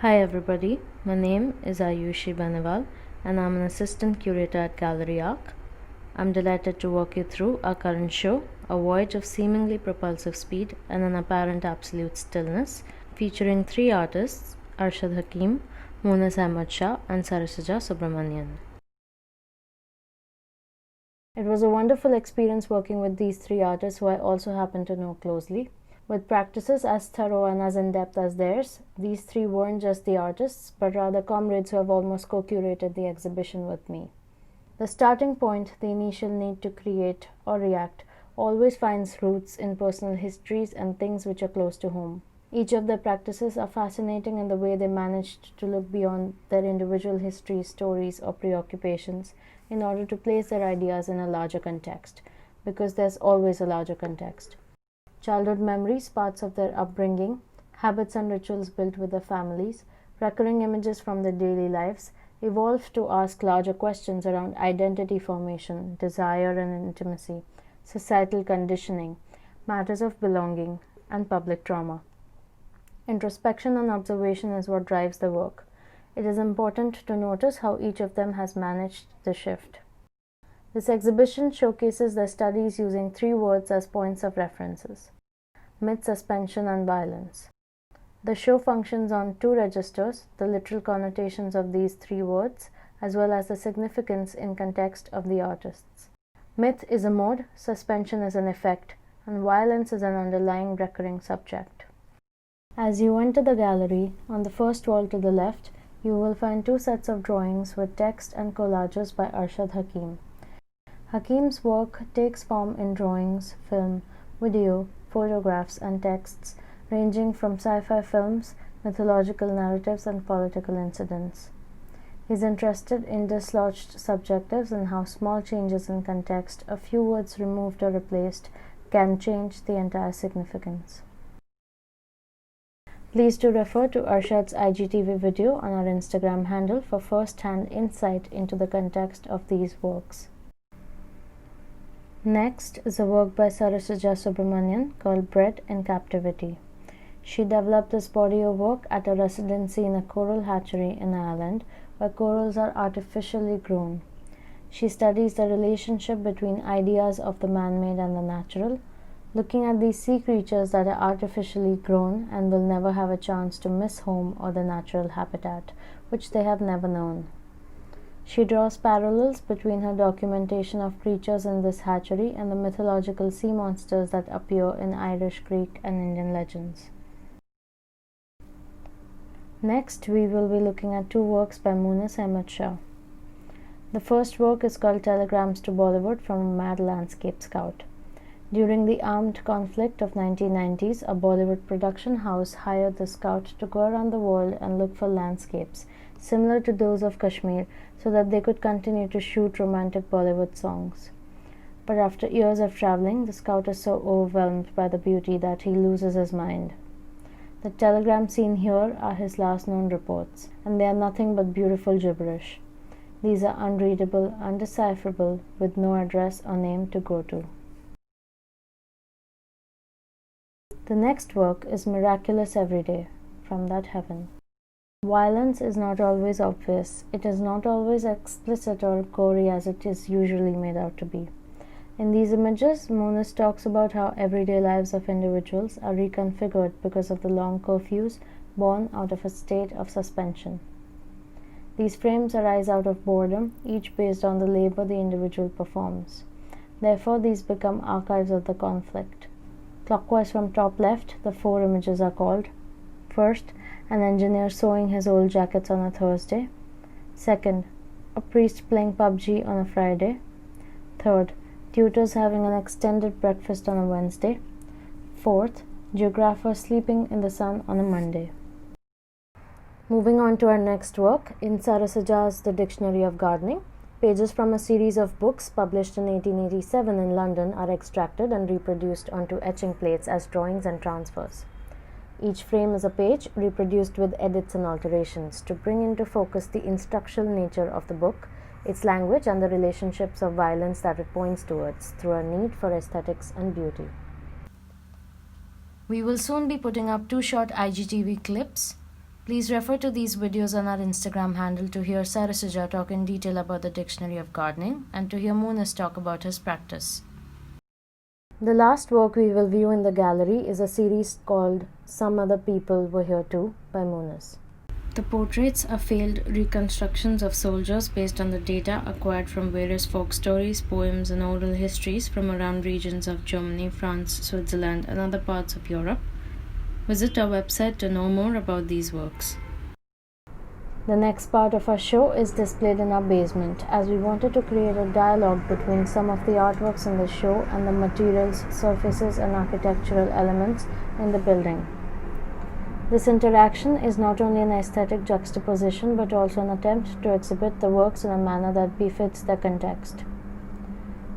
Hi everybody, my name is Aaiushi Beniwal and I'm an assistant curator at Gallery Arc. I'm delighted to walk you through our current show, A Voyage of Seemingly Propulsive Speed and an Apparent Absolute Stillness, featuring three artists, Arshad Hakim, Moonis Ahmad Shah and Sarasija Subramanian. It was a wonderful experience working with these three artists who I also happen to know closely. With practices as thorough and as in-depth as theirs, these three weren't just the artists, but rather comrades who have almost co-curated the exhibition with me. The starting point, the initial need to create or react, always finds roots in personal histories and things which are close to home. Each of their practices are fascinating in the way they managed to look beyond their individual histories, stories, or preoccupations in order to place their ideas in a larger context, because there's always a larger context. Childhood memories, parts of their upbringing, habits and rituals built with their families, recurring images from their daily lives, evolved to ask larger questions around identity formation, desire and intimacy, societal conditioning, matters of belonging, and public trauma. Introspection and observation is what drives the work. It is important to notice how each of them has managed the shift. This exhibition showcases their studies using three words as points of references: myth, suspension, and violence. The show functions on two registers, the literal connotations of these three words, as well as the significance in context of the artists. Myth is a mode, suspension is an effect, and violence is an underlying recurring subject. As you enter the gallery, on the first wall to the left, you will find two sets of drawings with text and collages by Arshad Hakim. Hakim's work takes form in drawings, film, video, photographs, and texts ranging from sci-fi films, mythological narratives, and political incidents. He is interested in dislodged subjectives and how small changes in context, a few words removed or replaced, can change the entire significance. Please do refer to Arshad's IGTV video on our Instagram handle for first-hand insight into the context of these works. Next is a work by Sarasija Subramanian called Bred in Captivity. She developed this body of work at a residency in a coral hatchery in Ireland, where corals are artificially grown. She studies the relationship between ideas of the man-made and the natural, looking at these sea creatures that are artificially grown and will never have a chance to miss home or the natural habitat, which they have never known. She draws parallels between her documentation of creatures in this hatchery and the mythological sea monsters that appear in Irish, Greek, and Indian legends. Next, we will be looking at two works by Moonis Ahmad Shah. The first work is called Telegrams to Bollywood from a Mad Landscape Scout. During the armed conflict of 1990s, a Bollywood production house hired the scout to go around the world and look for landscapes similar to those of Kashmir so that they could continue to shoot romantic Bollywood songs. But after years of traveling, the scout is so overwhelmed by the beauty that he loses his mind. The telegrams seen here are his last known reports, and they are nothing but beautiful gibberish. These are unreadable, undecipherable, with no address or name to go to. The next work is Miraculous Everyday, From That Heaven. Violence is not always obvious. It is not always explicit or gory as it is usually made out to be. In these images, Moonis talks about how everyday lives of individuals are reconfigured because of the long curfews born out of a state of suspension. These frames arise out of boredom, each based on the labor the individual performs. Therefore, these become archives of the conflict. Clockwise from top left, the four images are called: first, an engineer sewing his old jackets on a Thursday; second, a priest playing PUBG on a Friday; third, tutors having an extended breakfast on a Wednesday; fourth, geographer sleeping in the sun on a Monday. Moving on to our next work, in Sarasija's The Dictionary of Gardening, pages from a series of books published in 1887 in London are extracted and reproduced onto etching plates as drawings and transfers. Each frame is a page reproduced with edits and alterations to bring into focus the instructional nature of the book, its language, and the relationships of violence that it points towards through a need for aesthetics and beauty. We will soon be putting up two short IGTV clips Please refer to these videos on our Instagram handle to hear Sarasija talk in detail about the Dictionary of Gardening and to hear Moonis talk about his practice. The last work we will view in the gallery is a series called Some Other People Were Here Too by Moonis. The portraits are failed reconstructions of soldiers based on the data acquired from various folk stories, poems, and oral histories from around regions of Germany, France, Switzerland, and other parts of Europe. Visit our website to know more about these works. The next part of our show is displayed in our basement, as we wanted to create a dialogue between some of the artworks in the show and the materials, surfaces, and architectural elements in the building. This interaction is not only an aesthetic juxtaposition but also an attempt to exhibit the works in a manner that befits their context.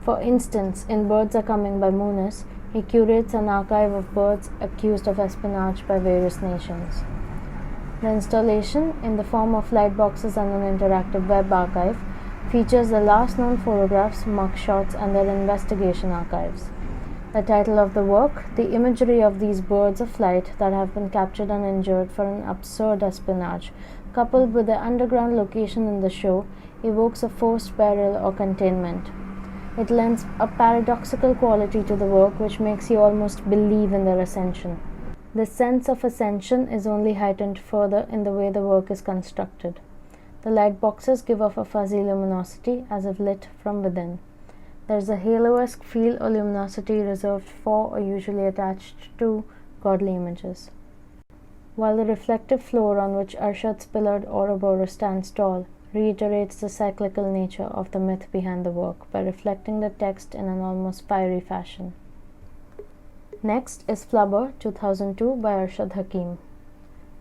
For instance, in Birds Are Coming by Moonis, he curates an archive of birds accused of espionage by various nations. The installation, in the form of light boxes and an interactive web archive, features the last known photographs, mugshots, and their investigation archives. The title of the work, the imagery of these birds of flight that have been captured and injured for an absurd espionage, coupled with the underground location in the show, evokes a forced burial or containment. It lends a paradoxical quality to the work which makes you almost believe in their ascension. This sense of ascension is only heightened further in the way the work is constructed. The light boxes give off a fuzzy luminosity as if lit from within. There is a halo-esque feel or luminosity reserved for or usually attached to godly images. While the reflective floor on which Arshad's pillared Ouroboros stands tall reiterates the cyclical nature of the myth behind the work by reflecting the text in an almost fiery fashion. Next is Flubber 2002 by Arshad Hakim.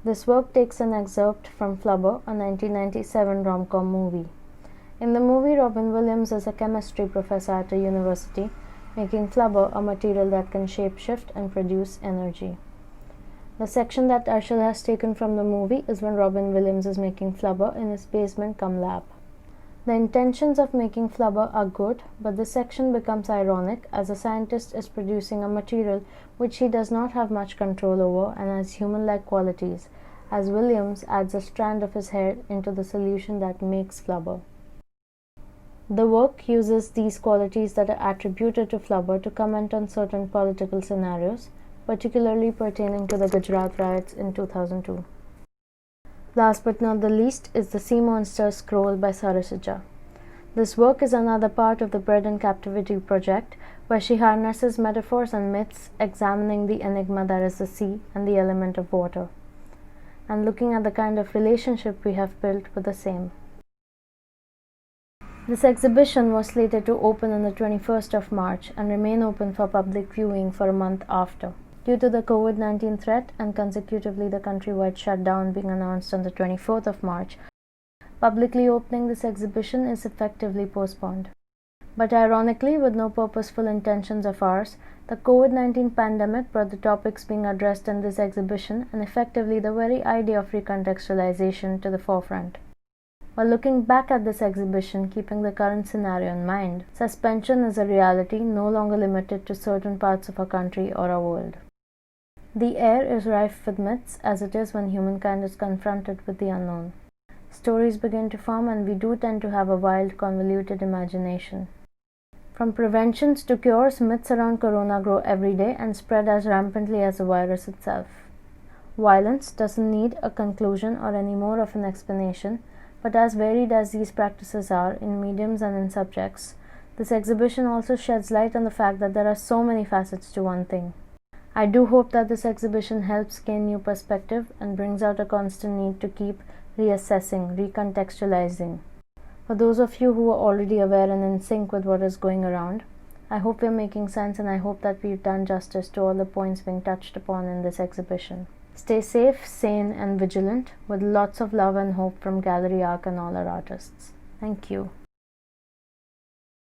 This work takes an excerpt from Flubber, a 1997 rom-com movie. In the movie, Robin Williams is a chemistry professor at a university, making flubber, a material that can shape-shift and produce energy. The section that Arshad has taken from the movie is when Robin Williams is making flubber in his basement cum lab. The intentions of making flubber are good, but this section becomes ironic as a scientist is producing a material which he does not have much control over and has human-like qualities, as Williams adds a strand of his hair into the solution that makes flubber. The work uses these qualities that are attributed to flubber to comment on certain political scenarios, particularly pertaining to the Gujarat riots in 2002. Last but not the least is the Sea Monster Scroll by Sarasija. This work is another part of the Bread and Captivity project, where she harnesses metaphors and myths examining the enigma that is the sea and the element of water, and looking at the kind of relationship we have built with the same. This exhibition was slated to open on the 21st of March and remain open for public viewing for a month after. Due to the COVID-19 threat and consecutively the countrywide shutdown being announced on the 24th of March, publicly opening this exhibition is effectively postponed. But ironically, with no purposeful intentions of ours, the COVID-19 pandemic brought the topics being addressed in this exhibition and effectively the very idea of recontextualization to the forefront. While looking back at this exhibition, keeping the current scenario in mind, suspension is a reality no longer limited to certain parts of our country or our world. The air is rife with myths, as it is when humankind is confronted with the unknown. Stories begin to form, and we do tend to have a wild, convoluted imagination. From preventions to cures, myths around corona grow every day and spread as rampantly as the virus itself. Violence doesn't need a conclusion or any more of an explanation, but as varied as these practices are in mediums and in subjects, this exhibition also sheds light on the fact that there are so many facets to one thing. I do hope that this exhibition helps gain new perspective and brings out a constant need to keep reassessing, recontextualizing. For those of you who are already aware and in sync with what is going around, I hope we're making sense, and I hope that we've done justice to all the points being touched upon in this exhibition. Stay safe, sane, and vigilant, with lots of love and hope from Gallery Arc and all our artists. Thank you.